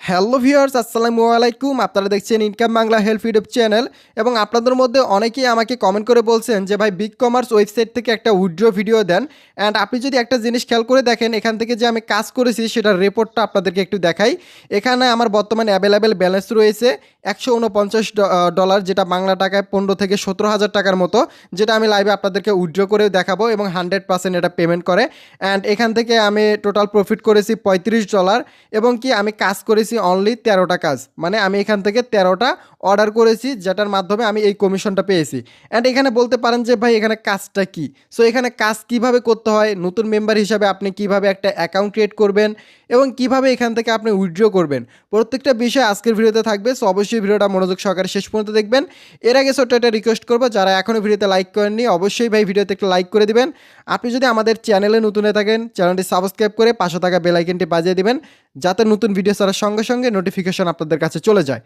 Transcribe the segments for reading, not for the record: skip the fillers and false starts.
Hello viewers, আসসালামু আলাইকুম। আপনারা দেখছেন income Bangla help YouTube channel এবং আপনাদের মধ্যে অনেকেই আমাকে কমেন্ট করে বলছেন যে ভাই বিগ কমার্স ওয়েবসাইট থেকে একটা উইথড্র ভিডিও দেন। অ্যান্ড আপনি যদি একটা জিনিস খেয়াল করে দেখেন, এখান থেকে যে আমি কাজ করেছি সেটার রিপোর্টটা আপনাদেরকে একটু দেখাই। এখানে আমার বর্তমানে অ্যাভেলেবেল ব্যালেন্স রয়েছে $149, যেটা বাংলা টাকায় 15 থেকে 17,000 টাকার মতো, যেটা আমি লাইভে আপনাদেরকে উইথড্র করে দেখাবো এবং 100% এটা পেমেন্ট করে। অ্যান্ড এখান থেকে আমি টোটাল প্রফিট করেছি $35 এবং কি আমি কাজ করেছি অনলি 13টা কাজ, মানে আমি এখান থেকে 13টা অর্ডার করেছি, যেটার মাধ্যমে আমি এই কমিশনটা পেয়েছি। অ্যান্ড এখানে বলতে পারেন যে ভাই এখানে কাজটা কি। সো এখানে কাজ কিভাবে করতে হয়, নতুন মেম্বার হিসাবে আপনি কিভাবে একটা অ্যাকাউন্ট ক্রিয়েট করবেন এবং কিভাবে এখান থেকে আপনি উইথড্র করবেন, প্রত্যেকটা বিষয় আজকের ভিডিওতে থাকবে। সো অবশ্যই ভিডিওটা মনোযোগ সহকারে শেষ পর্যন্ত দেখবেন। এর আগে ছোট্ট একটা রিকোয়েস্ট করবো, যারা এখনও ভিডিওতে লাইক করেননি অবশ্যই ভাই ভিডিওতে একটা লাইক করে দিবেন। আপনি যদি আমাদের চ্যানেলে নতুন হয়ে থাকেন, চ্যানেলটি সাবস্ক্রাইব করে পাশে থাকা বেল আইকনটি বাজিয়ে দিবেন, যাতে নতুন ভিডিও ছাড়ার সঙ্গে সঙ্গে নোটিফিকেশন আপনাদের কাছে চলে যায়।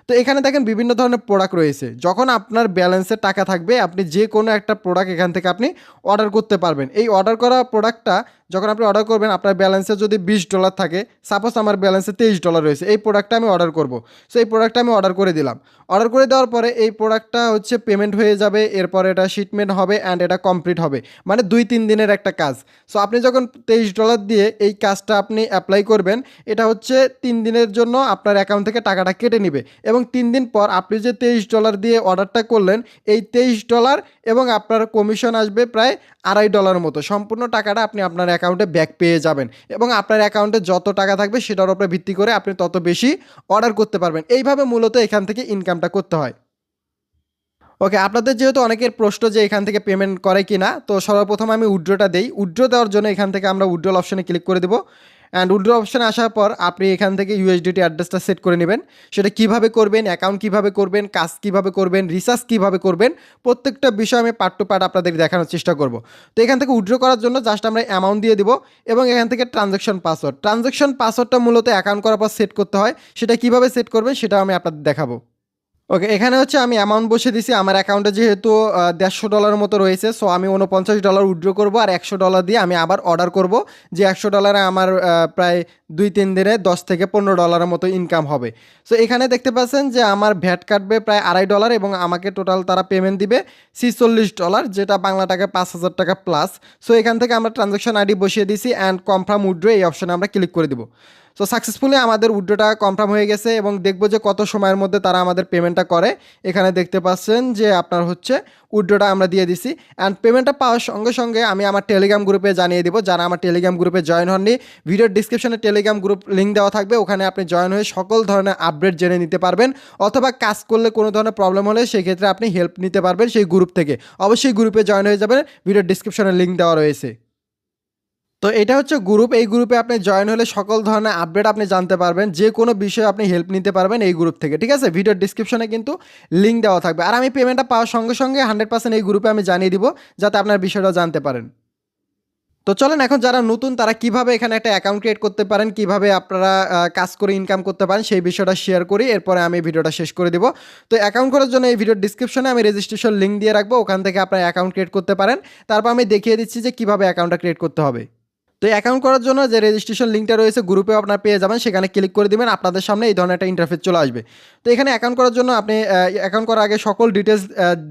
তো এখানে দেখেন বিভিন্ন ধরনের প্রোডাক্ট রয়েছে। যখন আপনার ব্যালেন্সে টাকা থাকবে, আপনি যে কোনো একটা প্রোডাক্ট এখান থেকে আপনি অর্ডার করতে পারবেন। এই অর্ডার করা প্রোডাক্টটা যখন আপনি অর্ডার করবেন, আপনার ব্যালেন্সে যদি $20 থাকে, সাপোজ আমার ব্যালেন্সে $23 রয়েছে, এই প্রোডাক্টটা আমি অর্ডার করব। সো এই প্রোডাক্টটা আমি অর্ডার করে দিলাম। অর্ডার করে দেওয়ার পরে এই প্রোডাক্টটা হচ্ছে পেমেন্ট হয়ে যাবে, এরপরে এটা শিপমেন্ট হবে অ্যান্ড এটা কমপ্লিট হবে, মানে 2-3 দিনের একটা কাজ। সো আপনি যখন $23 দিয়ে এই কাজটা আপনি অ্যাপ্লাই করবেন, এটা হচ্ছে 3 দিনের জন্য আপনার অ্যাকাউন্ট থেকে টাকাটা কেটে নেবে এবং 3 দিন পর আপনি যে $23 দিয়ে অর্ডারটা করলেন, এই $23 এবং আপনার কমিশন আসবে প্রায় $2.5 মতো। সম্পূর্ণ টাকাটা আপনি আপনার অ্যাকাউন্টে ব্যাক পেয়ে যাবেন এবং আপনার অ্যাকাউন্টে যত টাকা থাকবে সেটার উপরে ভিত্তি করে আপনি তত বেশি অর্ডার করতে পারবেন। এইভাবে মূলত এখান থেকে ইনকামটা করতে হয়। ওকে, আপনাদের যেহেতু অনেকের প্রশ্ন যে এখান থেকে পেমেন্ট করে কি না, তো সর্বপ্রথম আমি উইথড্রটা দেই। উইথড্র দেওয়ার জন্য এখান থেকে আমরা উইথড্রল অপশনে ক্লিক করে দেবো। অ্যান্ড উইথড্র অপশনে আসার পর আপনি এখান থেকে ইউএসডিটি অ্যাড্রেসটা সেট করে নেবেন। সেটা কিভাবে করবেন, অ্যাকাউন্ট কিভাবে করবেন, কাজ কিভাবে করবেন, রিসার্চ কিভাবে করবেন, প্রত্যেকটা বিষয় আমি পার্ট টু পার্ট আপনাদের দেখানোর চেষ্টা করব। তো এখান থেকে উইথড্র করার জন্য জাস্ট আমরা অ্যামাউন্ট দিয়ে দিব এবং এখান থেকে ট্রানজ্যাকশন পাসওয়ার্ডটা মূলত অ্যাকাউন্ট করার পর সেট করতে হয়। সেটা কিভাবে সেট করবেন সেটা আমি আপনাদের দেখাবো। ওকে, এখানে হচ্ছে আমি অ্যামাউন্ট বসে দিছি। আমার অ্যাকাউন্টে যেহেতু $150 মতো রয়েছে, সো আমি $49 উইথড্র করবো আর $100 দিয়ে আমি আবার অর্ডার করব, যে $100 আমার প্রায় 2-3 দিনে $10 থেকে $15 মতো ইনকাম হবে। সো এখানে দেখতে পাচ্ছেন যে আমার ভ্যাট কাটবে প্রায় $2.5 এবং আমাকে টোটাল তারা পেমেন্ট দিবে $46, যেটা বাংলা টাকায় 5,000 টাকা প্লাস। সো এখান থেকে আমরা ট্রানজ্যাকশন আইডি বসিয়ে দিছি অ্যান্ড কনফার্ম উইথড্র এই অপশনে আমরা ক্লিক করে দিব। সো সাকসেসফুলি আমাদের উইথড্রটা কনফার্ম হয়ে গেছে এবং দেখবো যে কত সময়ের মধ্যে তারা আমাদের পেমেন্টটা করে। এখানে দেখতে পাচ্ছেন যে আপনার হচ্ছে উইথড্রটা আমরা দিয়ে দিছি অ্যান্ড পেমেন্টটা পাওয়ার সঙ্গে সঙ্গে আমি আমার টেলিগ্রাম গ্রুপে জানিয়ে দিব। যারা আমার টেলিগ্রাম গ্রুপে জয়েন হননি, ভিডিওর ডিসক্রিপশনে টেলিগ্রাম গ্রুপ লিঙ্ক দেওয়া থাকবে, ওখানে আপনি জয়েন হয়ে সকল ধরনের আপডেট জেনে নিতে পারবেন, অথবা কাজ করলে কোনো ধরনের প্রবলেম হলে সেক্ষেত্রে আপনি হেল্প নিতে পারবেন সেই গ্রুপ থেকে। অবশ্যই গ্রুপে জয়েন হয়ে যাবেন, ভিডিওর ডিসক্রিপশনে লিঙ্ক দেওয়া রয়েছে। তো এটা হচ্ছে গ্রুপ। এই গ্রুপে আপনি জয়েন হলে সকল ধরনের আপডেট আপনি জানতে পারবেন, যে কোনো বিষয়ে আপনি হেল্প নিতে পারবেন এই গ্রুপ থেকে, ঠিক আছে? ভিডিওর ডিসক্রিপশনে কিন্তু লিঙ্ক দেওয়া থাকবে। আর আমি পেমেন্টটা পাওয়ার সঙ্গে সঙ্গে 100% এই গ্রুপে আমি জানিয়ে দিব, যাতে আপনার বিষয়টা জানতে পারেন। তো চলেন এখন যারা নতুন তারা কিভাবে এখানে একটা অ্যাকাউন্ট ক্রিয়েট করতে পারেন, কিভাবে আপনারা কাজ করে ইনকাম করতে পারেন সেই বিষয়টা শেয়ার করি, এরপরে আমি ভিডিওটা শেষ করে দিব। তো অ্যাকাউন্ট করার জন্য এই ভিডিওর ডিসক্রিপশনে আমি রেজিস্ট্রেশন লিঙ্ক দিয়ে রাখবো, ওখান থেকে আপনারা অ্যাকাউন্ট ক্রিয়েট করতে পারেন। তারপর আমি দেখিয়ে দিচ্ছি যে কিভাবে অ্যাকাউন্টটা ক্রিয়েট করতে হবে। তো অ্যাকাউন্ট করার জন্য যে রেজিস্ট্রেশন লিঙ্কটা রয়েছে গ্রুপে আপনার পেয়ে যাবেন, সেখানে ক্লিক করে দিবেন, আপনাদের সামনে এই ধরনের একটা ইন্টারফেস চলে আসবে। তো এখানে অ্যাকাউন্ট করার জন্য আপনি অ্যাকাউন্ট করার আগে সকল ডিটেলস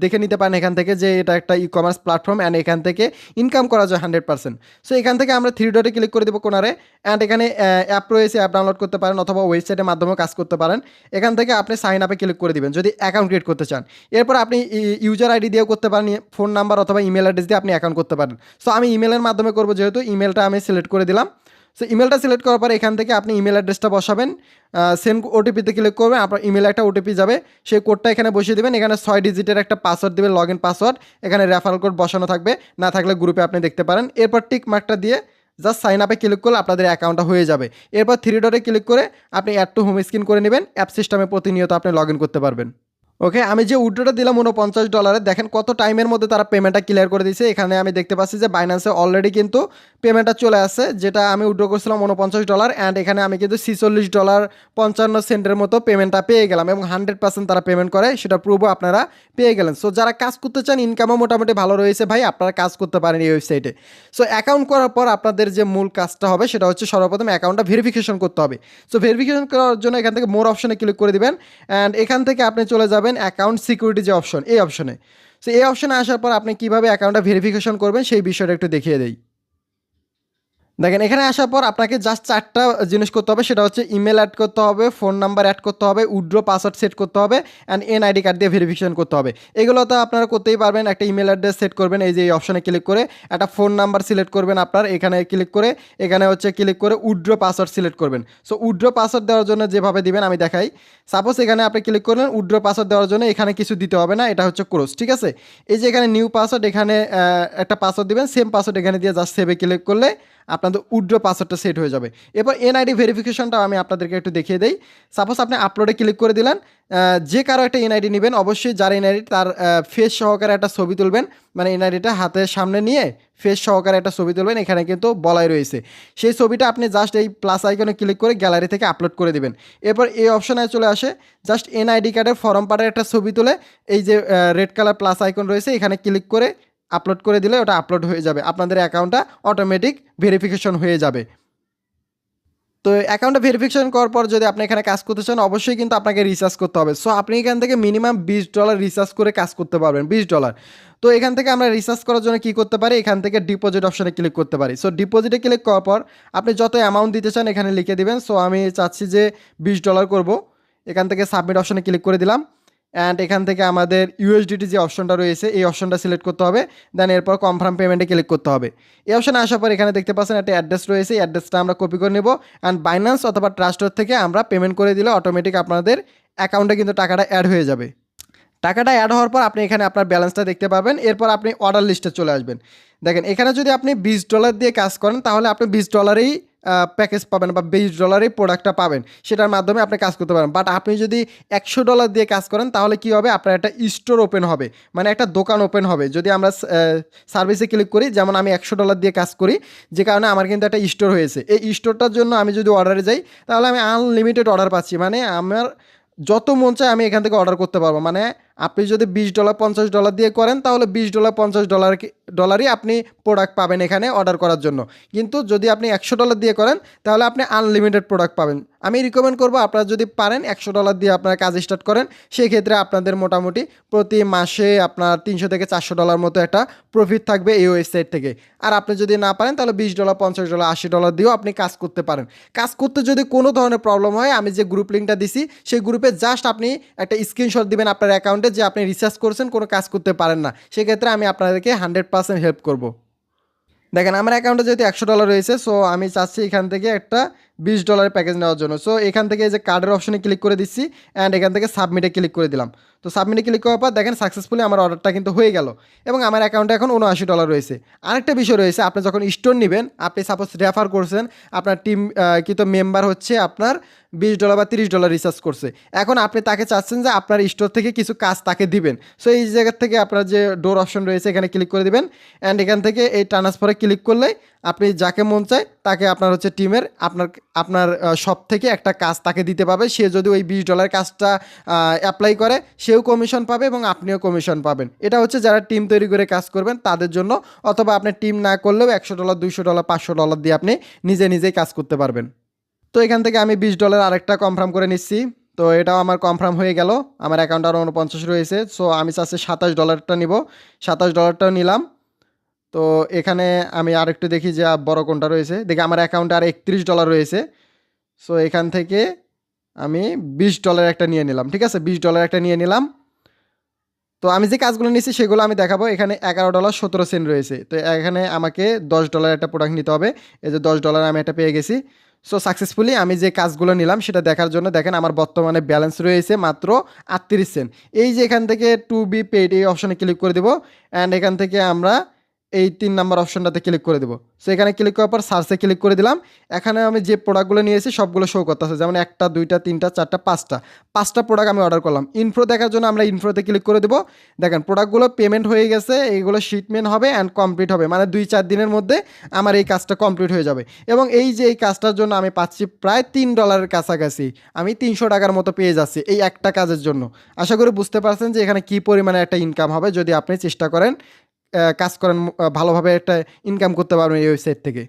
দেখে নিতে পারেন এখান থেকে, যে এটা একটা ই কমার্স প্ল্যাটফর্ম অ্যান্ড এখান থেকে ইনকাম করা যায় 100%। সো এখান থেকে আমরা 3 ডটে ক্লিক করে দেবো কোনারে, অ্যান্ড এখানে অ্যাপ রয়েছে, অ্যাপ ডাউনলোড করতে পারেন অথবা ওয়েবসাইটের মাধ্যমেও কাজ করতে পারেন। এখান থেকে আপনি সাইন আপে ক্লিক করে দিবেন যদি অ্যাকাউন্ট ক্রিয়েট করতে চান। এরপর আপনি ইউজার আইডি দিয়েও করতে পারেন, ফোন নাম্বার অথবা ইমেল অ্যাড্রেস দিয়ে আপনি অ্যাকাউন্ট করতে পারেন। সো আমি ইমেলের মাধ্যমে করবো, যেহেতু ইমেলটা আমি সিলেক্ট করে দিলাম। সো ইমেলটা সিলেক্ট করার পর এখান থেকে আপনি ইমেল অ্যাড্রেসটা বসাবেন, সেন্ড ওটিপিতে ক্লিক করবেন, আপনার ইমেলে একটা ওটিপি যাবে, সেই কোডটা এখানে বসিয়ে দেবেন। এখানে 6 ডিজিটের একটা পাসওয়ার্ড দেবেন, লগ ইন পাসওয়ার্ড। এখানে রেফারেল কোড বসানো থাকবে, না থাকলে গ্রুপে আপনি দেখতে পারেন। এরপর টিক মার্কটা দিয়ে জাস্ট সাইন আপে ক্লিক করলে আপনাদের অ্যাকাউন্টটা হয়ে যাবে। এরপর 3 ডটে ক্লিক করে আপনি অ্যাড টু হোম স্ক্রিন করে নেবেন, অ্যাপ সিস্টেমে প্রতিনিয়ত আপনি লগ ইন করতে পারবেন। ওকে, আমি যে উইথড্রটা দিলাম $49, দেখেন কত টাইমের মধ্যে তারা পেমেন্টটা ক্লিয়ার করে দিয়েছে। এখানে আমি দেখতে পাচ্ছি যে বাইন্যান্সে অলরেডি কিন্তু পেমেন্টটা চলে আসছে, যেটা আমি উইথড্র করছিলাম $49, অ্যান্ড এখানে আমি কিন্তু $46.55 মতো পেমেন্টটা পেয়ে গেলাম, এবং 100% তারা পেমেন্ট করে, সেটা প্রুভও আপনারা পেয়ে গেলেন। সো যারা কাজ করতে চান, ইনকামও মোটামুটি ভালো রয়েছে ভাই, আপনারা কাজ করতে পারেন এই ওয়েবসাইটে। সো অ্যাকাউন্ট করার পর আপনাদের যে মূল কাজটা হবে সেটা হচ্ছে সর্বপ্রথম অ্যাকাউন্টটা ভেরিফিকেশন করতে হবে। সো ভেরিফিকেশন করার জন্য এখান থেকে মোর অপশনে ক্লিক করে দিবেন, অ্যান্ড এখান থেকে আপনি চলে যাবেন অ্যাকাউন্ট সিকিউরিটি যে অপশন, এই অপশনে। সো এই অপশনে আসার পর আপনি কিভাবে অ্যাকাউন্টটা ভেরিফিকেশন করবেন সেই বিষয়টা একটু দেখিয়ে দেই। দেখেন এখানে আসার পর আপনাকে জাস্ট 4টা জিনিস করতে হবে, সেটা হচ্ছে ইমেল অ্যাড করতে হবে, ফোন নাম্বার অ্যাড করতে হবে, উইথড্র পাসওয়ার্ড সেট করতে হবে, অ্যান্ড এনআইডি কার্ড দিয়ে ভেরিফিকেশন করতে হবে। এগুলো তো আপনারা করতেই পারবেন। একটা ইমেল অ্যাড্রেস সেট করবেন, এই যে এই অপশনে ক্লিক করে একটা ফোন নাম্বার সিলেক্ট করবেন আপনার, এখানে ক্লিক করে এখানে হচ্ছে ক্লিক করে উইথড্র পাসওয়ার্ড সিলেক্ট করবেন। সো উইথড্র পাসওয়ার্ড দেওয়ার জন্য যেভাবে দিবেন আমি দেখাই। সাপোজ এখানে আপনি ক্লিক করলেন, উইথড্র পাসওয়ার্ড দেওয়ার জন্য এখানে কিছু দিতে হবে না, এটা হচ্ছে ক্রস, ঠিক আছে। এই যে এখানে নিউ পাসওয়ার্ড, এখানে একটা পাসওয়ার্ড দিবেন, সেম পাসওয়ার্ড এখানে দিয়ে জাস্ট সেভে ক্লিক করলে আপনাদের উইথড্র পাসওয়ার্ডটা সেট হয়ে যাবে। এরপর এনআইডি ভেরিফিকেশনটাও আমি আপনাদেরকে একটু দেখিয়ে দেই। সাপোজ আপনি আপলোডে ক্লিক করে দিলেন, যে কারো একটা এনআইডি নেবেন, অবশ্যই যার এনআইডি তার ফেস সহকারে একটা ছবি তুলবেন, মানে এনআইডিটা হাতের সামনে নিয়ে ফেস সহকারে একটা ছবি তুলবেন, এখানে কিন্তু বলাই রয়েছে। সেই ছবিটা আপনি জাস্ট এই প্লাস আইকনে ক্লিক করে গ্যালারি থেকে আপলোড করে দিবেন। এরপর এই অপশনে চলে আসে, জাস্ট এনআইডি কার্ডের ফর্ম পার্টের একটা ছবি তুলে এই যে রেড কালার প্লাস আইকন রয়েছে এখানে ক্লিক করে আপলোড করে দিলে ওটা আপলোড হয়ে যাবে, আপনাদের অ্যাকাউন্টটা অটোমেটিক ভেরিফিকেশন হয়ে যাবে। তো অ্যাকাউন্টটা ভেরিফিকেশন করার পর যদি আপনি এখানে কাজ করতে চান, অবশ্যই কিন্তু আপনাকে রিচার্জ করতে হবে। সো আপনি এখান থেকে মিনিমাম $20 রিচার্জ করে কাজ করতে পারবেন, $20। তো এখান থেকে আমরা রিচার্জ করার জন্য কী করতে পারি, এখান থেকে ডিপোজিট অপশনে ক্লিক করতে পারি। সো ডিপোজিটে ক্লিক করার পর আপনি যত অ্যামাউন্ট দিতে চান এখানে লিখে দিবেন। সো আমি চাচ্ছি যে $20 করব, এখান থেকে সাবমিট অপশনে ক্লিক করে দিলাম, অ্যান্ড এখান থেকে আমাদের ইউএসডিটি যে অপশনটা রয়েছে এই অপশনটা সিলেক্ট করতে হবে, দেন এরপর কনফার্ম পেমেন্টে ক্লিক করতে হবে। এই অপশনে আসার পর এখানে দেখতে পাচ্ছেন একটা অ্যাড্রেস রয়েছে, এই অ্যাড্রেসটা আমরা কপি করে নেব, অ্যান্ড বাইন্যান্স অথবা ট্রাস্টর থেকে আমরা পেমেন্ট করে দিলে অটোমেটিক আপনাদের অ্যাকাউন্টে কিন্তু টাকাটা অ্যাড হয়ে যাবে। টাকাটা অ্যাড হওয়ার পর আপনি এখানে আপনার ব্যালেন্সটা দেখতে পাবেন। এরপর আপনি অর্ডার লিস্টে চলে আসবেন। দেখেন এখানে যদি আপনি $20 দিয়ে কাজ করেন তাহলে আপনি $20 প্যাকেজ পাবেন বা $20 প্রোডাক্টটা পাবেন, সেটার মাধ্যমে আপনি কাজ করতে পারেন। বাট আপনি যদি $100 দিয়ে কাজ করেন তাহলে কি হবে, আপনার একটা স্টোর ওপেন হবে, মানে একটা দোকান ওপেন হবে। যদি আমরা সার্ভিসে ক্লিক করি, যেমন আমি $100 দিয়ে কাজ করি, যে কারণে আমার কিন্তু একটা স্টোর হয়েছে। এই স্টোরটার জন্য আমি যদি অর্ডারে যাই তাহলে আমি আনলিমিটেড অর্ডার পাচ্ছি, মানে আমার যত মন চায় আমি এখান থেকে অর্ডার করতে পারবো। মানে আপনি যদি $20 $50 দিয়ে করেন তাহলে $20 $50 আপনি প্রোডাক্ট পাবেন এখানে অর্ডার করার জন্য। কিন্তু যদি আপনি $100 দিয়ে করেন তাহলে আপনি আনলিমিটেড প্রোডাক্ট পাবেন। আমি রিকমেন্ড করবো আপনারা যদি পারেন $100 দিয়ে আপনারা কাজ স্টার্ট করেন, সেক্ষেত্রে আপনাদের মোটামুটি প্রতি মাসে আপনার $300 থেকে $400 মতো একটা প্রফিট থাকবে এই ওয়েবসাইট থেকে। আর আপনি যদি না পারেন তাহলে $20 $50 $80 দিয়েও আপনি কাজ করতে পারেন। কাজ করতে যদি কোনো ধরনের প্রবলেম হয়, আমি যে গ্রুপ লিঙ্কটা দিছি সেই গ্রুপে জাস্ট আপনি একটা স্ক্রিনশট দিবেন আপনার অ্যাকাউন্টে যে আপনি রিসার্চ করছেন, কোনো কাজ করতে পারেন না, সেক্ষেত্রে আমি আপনাদেরকে 100% হেল্প করব। দেখেন আমার অ্যাকাউন্টে যেহেতু $100 রয়েছে, সো আমি চাচ্ছি এখান থেকে একটা $20 প্যাকেজ নেওয়ার জন্য। সো এখান থেকে এই যে কার্ডের অপশনে ক্লিক করে দিচ্ছি, অ্যান্ড এখান থেকে সাবমিটে ক্লিক করে দিলাম। তো সাবমিটে ক্লিক করার পর দেখেন সাকসেসফুলি আমার অর্ডারটা কিন্তু হয়ে গেল, এবং আমার অ্যাকাউন্টে এখন $79 রয়েছে। আরেকটা বিষয় রয়েছে, আপনি যখন স্টোর নেবেন, আপনি সাপোজ রেফার করছেন, আপনার টিম কিন্তু মেম্বার হচ্ছে আপনার $20 বা $30 রিচার্জ করছে, এখন আপনি তাকে চাচ্ছেন যে আপনার স্টোর থেকে কিছু কাজ তাকে দিবেন। সো এই জায়গার থেকে আপনার যে ডোর অপশন রয়েছে এখানে ক্লিক করে দিবেন, অ্যান্ড এখান থেকে এই ট্রান্সফারে ক্লিক করলে আপনি যাকে মন চায় তাকে আপনার হচ্ছে টিমের আপনার শপ থেকে একটা কাজ তাকে দিতে পাবে। সে যদি ওই $20 কাজটা অ্যাপ্লাই করে সেও কমিশন পাবে এবং আপনিও কমিশন পাবেন। এটা হচ্ছে যারা টিম তৈরি করে কাজ করবেন তাদের জন্য, অথবা আপনি টিম না করলেও $100 $200 $500 দিয়ে আপনি নিজেই কাজ করতে পারবেন। তো এখান থেকে আমি $20 আরেকটা কনফার্ম করে নিচ্ছি। তো এটাও আমার কনফার্ম হয়ে গেল, আমার অ্যাকাউন্ট আরও 49 রয়েছে। সো আমি চাচ্ছি $27 নিব, $27 নিলাম। তো এখানে আমি আরেকটু দেখি যে বড় কোনটা রয়েছে, দেখি আমার অ্যাকাউন্টে আর $31 রয়েছে। সো এখান থেকে আমি $20 একটা নিয়ে নিলাম, ঠিক আছে, $20 একটা নিয়ে নিলাম। তো আমি যে কাজগুলো নিচ্ছি সেগুলো আমি দেখাবো। এখানে $11.17 রয়েছে। তো এখানে আমাকে $10 একটা প্রোডাক্ট নিতে হবে, এই যে $10 আমি এটা পেয়ে গেছি। সো সাকসেসফুলি আমি যে কাজগুলো নিলাম সেটা দেখার জন্য দেখেন আমার বর্তমানে ব্যালেন্স রয়েছে মাত্র 38 সেন্ট। এই যে এখান থেকে টু বি পেড এই অপশনে ক্লিক করে দেবো, অ্যান্ড এখান থেকে আমরা এই 3 নাম্বার অপশনটাতে ক্লিক করে দেবো। সো এখানে ক্লিক করার পর সার্চে ক্লিক করে দিলাম। এখানে আমি যে প্রোডাক্টগুলো নিয়েছি সবগুলো শো করতেছে, যেমন 1টা 2টা 3টা 4টা 5টা প্রোডাক্ট আমি অর্ডার করলাম। ইনফো দেখার জন্য আমরা ইনফোতে ক্লিক করে দেবো। দেখেন প্রোডাক্টগুলো পেমেন্ট হয়ে গেছে, এইগুলো শিপমেন্ট হবে অ্যান্ড কমপ্লিট হবে, মানে 2-4 দিনের মধ্যে আমার এই কাজটা কমপ্লিট হয়ে যাবে। এবং এই যে এই কাজটার জন্য আমি পাচ্ছি প্রায় $3 কাছাকাছি, আমি 300 টাকার মতো পেয়ে যাচ্ছি এই একটা কাজের জন্য। আশা করি বুঝতে পারছেন যে এখানে কী পরিমাণে একটা ইনকাম হবে যদি আপনি চেষ্টা করেন, কাজ করেন, ভালোভাবে একটা ইনকাম করতে পারবেন এই ওয়েবসাইট থেকে।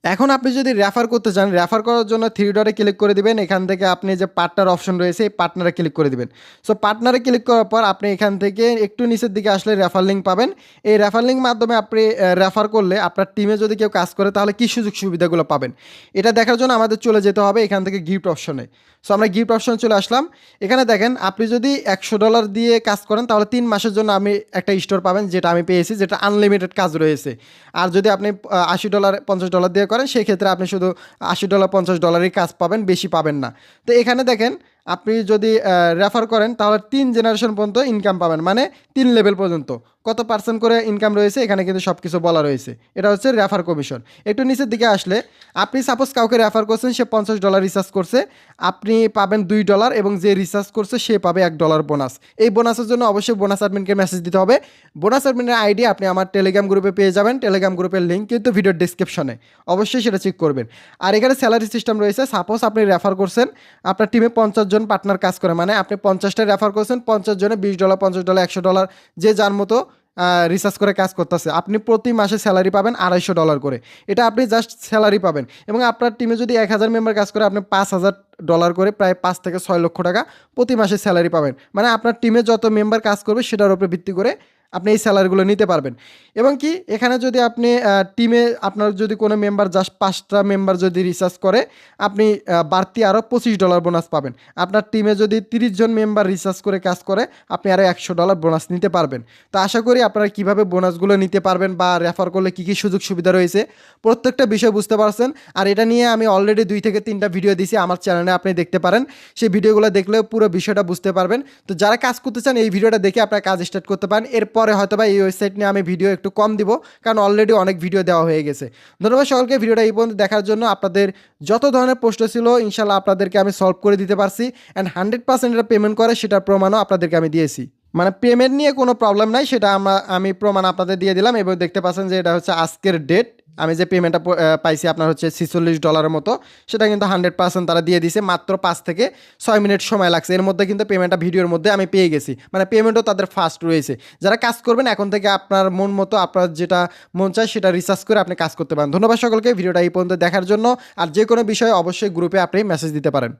এখন আপনি যদি রেফার করতে চান, রেফার করার জন্য 3 ডটে ক্লিক করে দিবেন। এখান থেকে আপনি যে পার্টনার অপশন রয়েছে এই পার্টনারে ক্লিক করে দিবেন। সো পার্টনারে ক্লিক করার পর আপনি এখান থেকে একটু নিচের দিকে আসলে রেফার লিঙ্ক পাবেন। এই রেফার লিঙ্ক মাধ্যমে আপনি রেফার করলে আপনার টিমে যদি কেউ কাজ করে তাহলে কী সুযোগ সুবিধাগুলো পাবেন, এটা দেখার জন্য আমাদের চলে যেতে হবে এখান থেকে গিফট অপশনে। সো আমরা গিফট অপশনে চলে আসলাম। এখানে দেখেন আপনি যদি $100 দিয়ে কাজ করেন তাহলে 3 মাসের জন্য আপনি একটা স্টোর পাবেন, যেটা আমি পেয়েছি, যেটা আনলিমিটেড কাজ রয়েছে। আর যদি আপনি $80 $50 দিয়ে করেন সেই ক্ষেত্রে আপনি শুধু $80 $50 কাজ পাবেন, বেশি পাবেন না। তো এখানে দেখেন আপনি যদি রেফার করেন তাহলে 3 জেনারেশন পর্যন্ত ইনকাম পাবেন, মানে 3 লেভেল পর্যন্ত কত পার্সেন্ট করে ইনকাম রয়েছে এখানে কিন্তু সব কিছু বলা রয়েছে। এটা হচ্ছে রেফার কমিশন। একটু নিচের দিকে আসলে আপনি সাপোজ কাউকে রেফার করছেন, সে $50 রিচার্জ করছে, আপনি পাবেন $2 এবং যে রিচার্জ করছে সে পাবে $1 বোনাস। এই বোনাসের জন্য অবশ্যই বোনাস অ্যাডমিনকে মেসেজ দিতে হবে। বোনাস অ্যাডমিনের আইডি আপনি আমার টেলিগ্রাম গ্রুপে পেয়ে যাবেন। টেলিগ্রাম গ্রুপের লিঙ্ক কিন্তু ভিডিওর ডিসক্রিপশনে, অবশ্যই সেটা চেক করবেন। আর এখানে স্যালারি সিস্টেম রয়েছে। সাপোজ আপনি রেফার করছেন, আপনার টিমে 50 জন পার্টনার কাজ করে, মানে আপনি 50টা রেফার করছেন, 50 জনে $20 $50 $100 যে যার মতো রিসার্চ করে কাজ করতেছে, আপনি প্রতি মাসে স্যালারি পাবেন $250 করে। এটা আপনি জাস্ট স্যালারি পাবেন। এবং আপনার টিমে যদি 1000 মেম্বার কাজ করে আপনি $5000 করে, প্রায় 5 থেকে 6 লক্ষ টাকা প্রতি মাসে স্যালারি পাবেন। মানে আপনার টিমে যত মেম্বার কাজ করবে সেটার উপরে ভিত্তি করে আপনি এই স্যালারিগুলো নিতে পারবেন। এবং কি এখানে যদি আপনি টিমে আপনার যদি কোনো মেম্বার জাস্ট 5টা মেম্বার যদি রিচার্জ করে, আপনি বাড়তি আরও $25 বোনাস পাবেন। আপনার টিমে যদি 30 জন মেম্বার রিচার্জ করে কাজ করে আপনি আরও $100 বোনাস নিতে পারবেন। তো আশা করি আপনারা কীভাবে বোনাসগুলো নিতে পারবেন বা রেফার করলে কী কী সুযোগ সুবিধা রয়েছে প্রত্যেকটা বিষয় বুঝতে পারছেন। আর এটা নিয়ে আমি অলরেডি 2 থেকে 3টা ভিডিও দিয়েছি আমার চ্যানেলে, আপনি দেখতে পারেন। সেই ভিডিওগুলো দেখলেও পুরো বিষয়টা বুঝতে পারবেন। তো যারা কাজ করতে চান এই ভিডিওটা দেখে আপনারা কাজ স্টার্ট করতে পারেন। এরপরে হয়তো বা এই ওয়েবসাইট নিয়ে আমি ভিডিও একটু কম দিব, কারণ অলরেডি অনেক ভিডিও দেওয়া হয়ে গেছে। ধন্যবাদ সকলকে ভিডিওটা এই পর্যন্ত দেখার জন্য। আপনাদের যত ধরনের প্রশ্ন ছিল ইনশাল্লাহ আপনাদেরকে আমি সলভ করে দিতে পারছি, অ্যান্ড 100% এটা পেমেন্ট করে সেটার প্রমাণও আপনাদেরকে আমি দিয়েছি। মানে পেমেন্ট নিয়ে কোনো প্রবলেম নাই, সেটা আমি প্রমাণ আপনাদের দিয়ে দিলাম। এবং দেখতে পাচ্ছেন যে এটা হচ্ছে আজকের ডেট, আমি যে পেমেন্টটা পাইছি আপনার হচ্ছে $46 মতো, সেটা কিন্তু 100% তারা দিয়ে দিয়েছে। মাত্র 5 থেকে 6 মিনিট সময় লাগছে, এর মধ্যে কিন্তু পেমেন্টটা ভিডিওর মধ্যে আমি পেয়ে গেছি। মানে পেমেন্টও তাদের ফাস্ট রয়েছে। যারা কাজ করবেন এখন থেকে আপনার মন মতো আপনার যেটা মন চায় সেটা রিসার্চ করে আপনি কাজ করতে পারেন। ধন্যবাদ সকলকে ভিডিওটা এই পর্যন্ত দেখার জন্য। আর যে কোনো বিষয়ে অবশ্যই গ্রুপে আপনি মেসেজ দিতে পারেন।